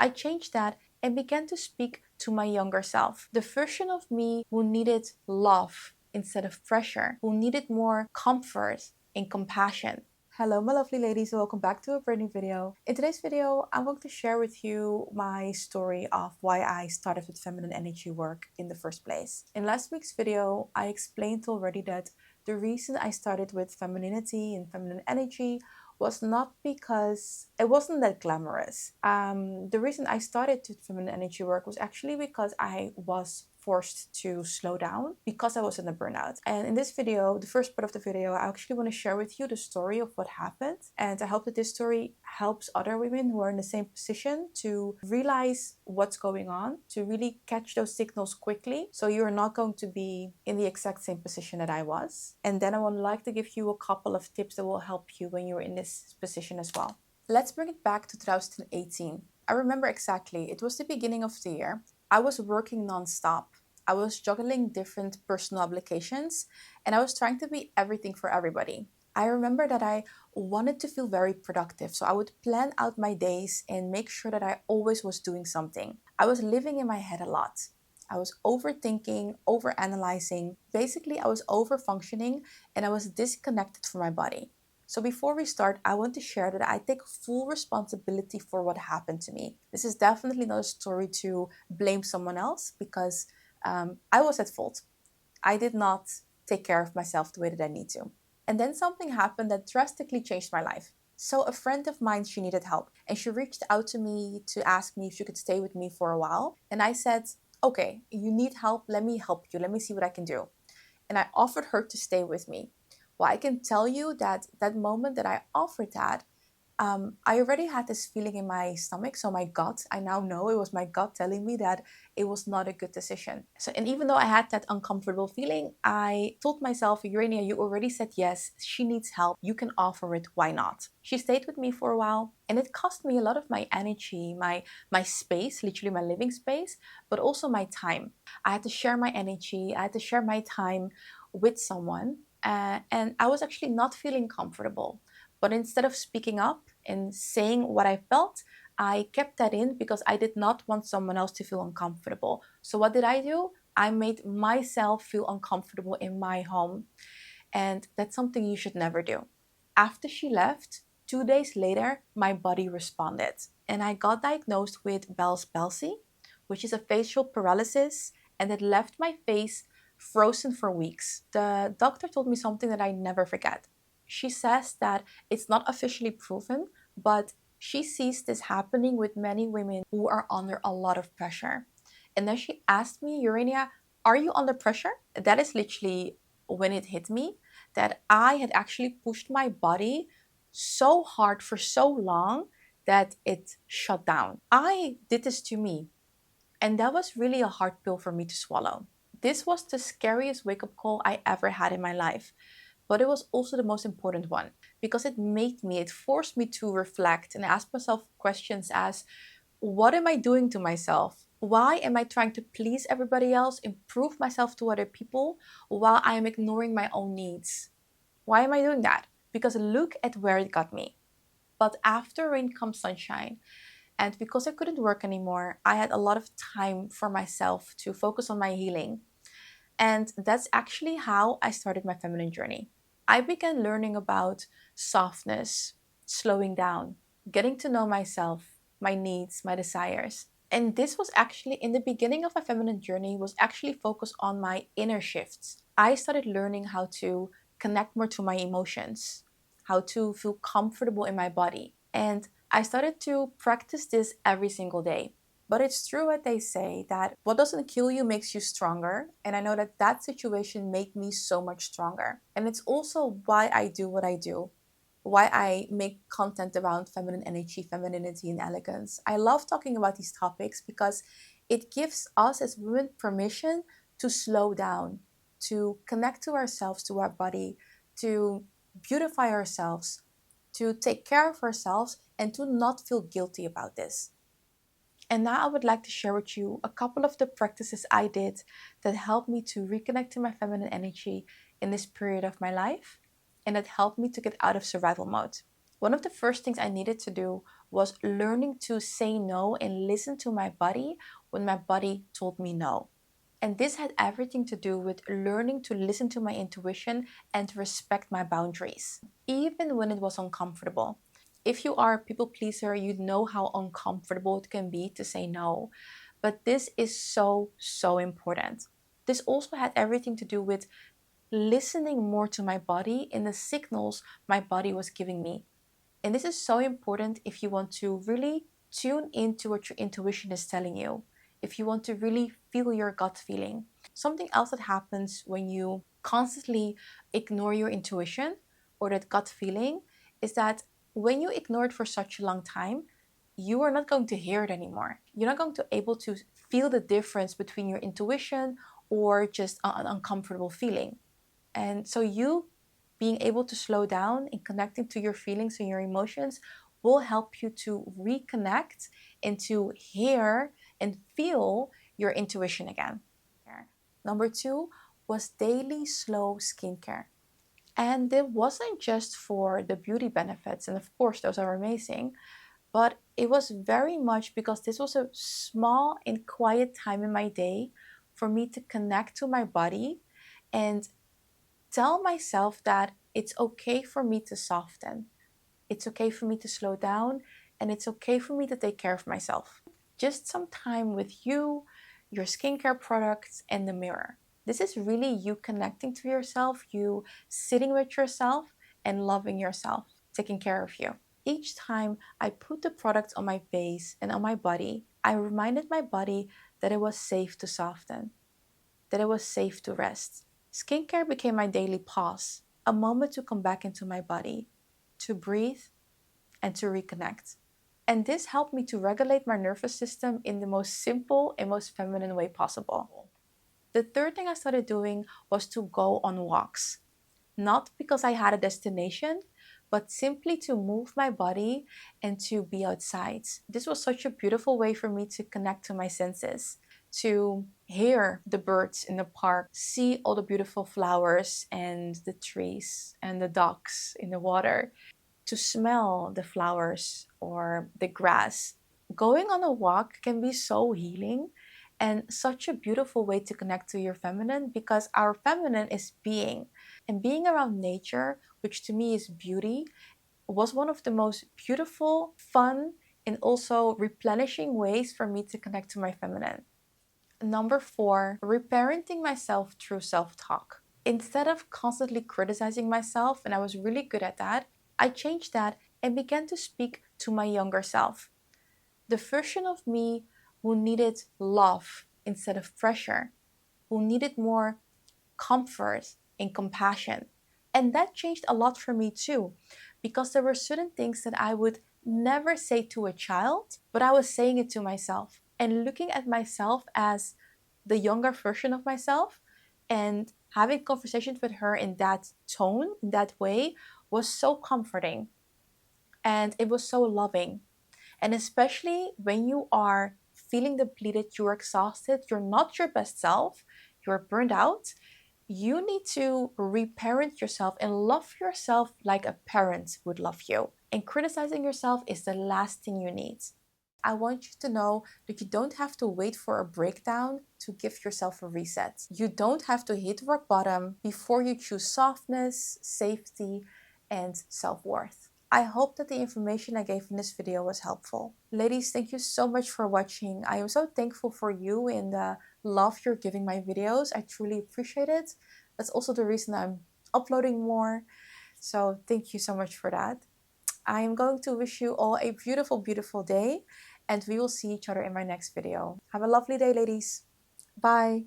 I changed that and began to speak to my younger self, the version of me who needed love instead of pressure, who needed more comfort and compassion. Hello, my lovely ladies, welcome back to a brand new video. In today's video, I'm going to share with you my story of why I started with feminine energy work in the first place. In last week's video, I explained already that the reason I started with femininity and feminine energy was not because it wasn't that glamorous. The reason I started with feminine energy work was actually because I was forced to slow down because I was in a burnout. And in this video, the first part of the video, I actually want to share with you the story of what happened. And I hope that this story helps other women who are in the same position to realize what's going on, to really catch those signals quickly, so you're not going to be in the exact same position that I was. And then I would like to give you a couple of tips that will help you when you're in this position as well. Let's bring it back to 2018. I remember exactly, it was the beginning of the year. I was working nonstop. I was juggling different personal obligations and I was trying to be everything for everybody. I remember that I wanted to feel very productive, so I would plan out my days and make sure that I always was doing something. I was living in my head a lot. I was overthinking, overanalyzing. Basically, I was overfunctioning and I was disconnected from my body. So before we start, I want to share that I take full responsibility for what happened to me. This is definitely not a story to blame someone else because I was at fault. I did not take care of myself the way that I need to. And then something happened that drastically changed my life. So a friend of mine, she needed help and she reached out to me to ask me if she could stay with me for a while. And I said, okay, you need help. Let me help you. Let me see what I can do. And I offered her to stay with me. Well, I can tell you that that moment that I offered that, I already had this feeling in my stomach. So my gut, I now know it was my gut telling me that it was not a good decision. So, and even though I had that uncomfortable feeling, I told myself, Urania, you already said yes. She needs help. You can offer it. Why not? She stayed with me for a while and it cost me a lot of my energy, my space, literally my living space, but also my time. I had to share my energy. I had to share my time with someone. And I was actually not feeling comfortable. But instead of speaking up and saying what I felt, I kept that in because I did not want someone else to feel uncomfortable. So what did I do? I made myself feel uncomfortable in my home. And that's something you should never do. After she left, 2 days later, my body responded. And I got diagnosed with Bell's palsy, which is a facial paralysis, and it left my face frozen for weeks. The doctor told me something that I never forget. She says that it's not officially proven, but she sees this happening with many women who are under a lot of pressure. And then she asked me, Urania, are you under pressure? That is literally when it hit me that I had actually pushed my body so hard for so long that it shut down. I did this to me, and that was really a hard pill for me to swallow. This was the scariest wake up call I ever had in my life. But it was also the most important one because it forced me to reflect and ask myself questions as, what am I doing to myself? Why am I trying to please everybody else, improve myself to other people while I am ignoring my own needs? Why am I doing that? Because look at where it got me. But after rain comes sunshine. And because I couldn't work anymore, I had a lot of time for myself to focus on my healing. And that's actually how I started my feminine journey. I began learning about softness, slowing down, getting to know myself, my needs, my desires. And this was actually in the beginning of my feminine journey was actually focused on my inner shifts. I started learning how to connect more to my emotions, how to feel comfortable in my body. And I started to practice this every single day. But it's true what they say that what doesn't kill you makes you stronger. And I know that that situation made me so much stronger. And it's also why I do what I do, why I make content around feminine energy, femininity, and elegance. I love talking about these topics because it gives us as women permission to slow down, to connect to ourselves, to our body, to beautify ourselves, to take care of ourselves, and to not feel guilty about this. And now I would like to share with you a couple of the practices I did that helped me to reconnect to my feminine energy in this period of my life and that helped me to get out of survival mode. One of the first things I needed to do was learning to say no and listen to my body when my body told me no. And this had everything to do with learning to listen to my intuition and respect my boundaries, even when it was uncomfortable. If you are a people pleaser, you know how uncomfortable it can be to say no. But this is so, so important. This also had everything to do with listening more to my body and the signals my body was giving me. And this is so important if you want to really tune into what your intuition is telling you, if you want to really feel your gut feeling. Something else that happens when you constantly ignore your intuition or that gut feeling is that when you ignore it for such a long time, you are not going to hear it anymore. You're not going to be able to feel the difference between your intuition or just an uncomfortable feeling. And so you being able to slow down and connecting to your feelings and your emotions will help you to reconnect and to hear and feel your intuition again. Number two was daily slow skincare. And it wasn't just for the beauty benefits, and of course, those are amazing, but it was very much because this was a small and quiet time in my day for me to connect to my body and tell myself that it's okay for me to soften. It's okay for me to slow down, and it's okay for me to take care of myself. Just some time with you, your skincare products, and the mirror. This is really you connecting to yourself, you sitting with yourself and loving yourself, taking care of you. Each time I put the products on my face and on my body, I reminded my body that it was safe to soften, that it was safe to rest. Skincare became my daily pause, a moment to come back into my body, to breathe, and to reconnect. And this helped me to regulate my nervous system in the most simple and most feminine way possible. The third thing I started doing was to go on walks. Not because I had a destination, but simply to move my body and to be outside. This was such a beautiful way for me to connect to my senses, to hear the birds in the park, see all the beautiful flowers and the trees and the ducks in the water, to smell the flowers or the grass. Going on a walk can be so healing and such a beautiful way to connect to your feminine, because our feminine is being. And being around nature, which to me is beauty, was one of the most beautiful, fun, and also replenishing ways for me to connect to my feminine. Number four, reparenting myself through self talk. Instead of constantly criticizing myself, and I was really good at that, I changed that and began to speak to my younger self. The version of me who needed love instead of pressure, who needed more comfort and compassion. And that changed a lot for me too, because there were certain things that I would never say to a child, but I was saying it to myself and looking at myself as the younger version of myself and having conversations with her in that tone, in that way, was so comforting and it was so loving. And especially when you are feeling depleted, you're exhausted, you're not your best self, you're burned out, you need to reparent yourself and love yourself like a parent would love you. And criticizing yourself is the last thing you need. I want you to know that you don't have to wait for a breakdown to give yourself a reset. You don't have to hit rock bottom before you choose softness, safety, and self-worth. I hope that the information I gave in this video was helpful. Ladies, thank you so much for watching. I am so thankful for you and the love you're giving my videos. I truly appreciate it. That's also the reason I'm uploading more. So thank you so much for that. I am going to wish you all a beautiful, beautiful day, and we will see each other in my next video. Have a lovely day, ladies. Bye.